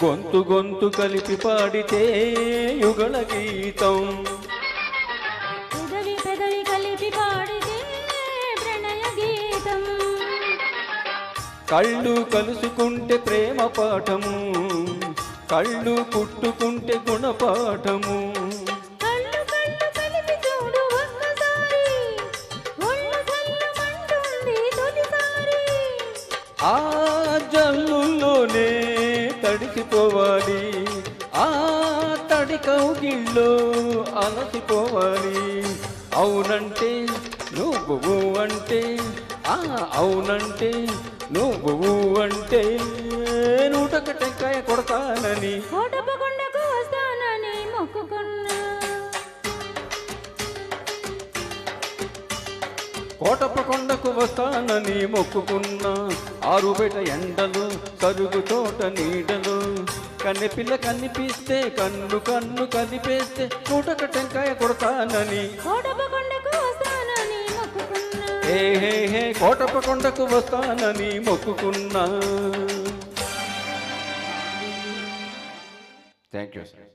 గొంతు గొంతు కలిపి పాడితే యుగళ గీతం, పెదవి పెదవి కలిపి పాడితే ప్రణయ గీతం, కళ్ళు కలుసుకుంటే ప్రేమ పాఠము, కళ్ళు కుట్టుకుంటే గుణపాఠము, కళ్ళు కళ్ళు కలిపి చూడు ఒక్కసారి ఒళ్ళు చల్లమంటుంది తొలిసారి, ఆ జల్లుల్లోనే తడిసిపోవాలి, ఆ తడి కౌగిల్లో అలసిపోవాలి. అవునంటే నువ్వు అంటే, ఆ అవునంటే నువ్వు అంటే, నూటొక్క టెంకాయ కొడతానని కోటప్పకొండకు వస్తానని మొక్కుకున్నా, కోటప్పకొండకు వస్తానని మొక్కుకున్నా. ఆరుబెట ఎండలు కరుగు తోట నీడలు, కన్నె పిల్ల కనిపిస్తే కన్ను కన్ను కదిపేస్తే నూటొక్క టెంకాయ కొడతానని కోటప్పకొండకు వస్తానని మొక్కుకున్నా. హే కోటప్పకొండకు వస్తానని మొక్కుకున్నా. Thank you sir.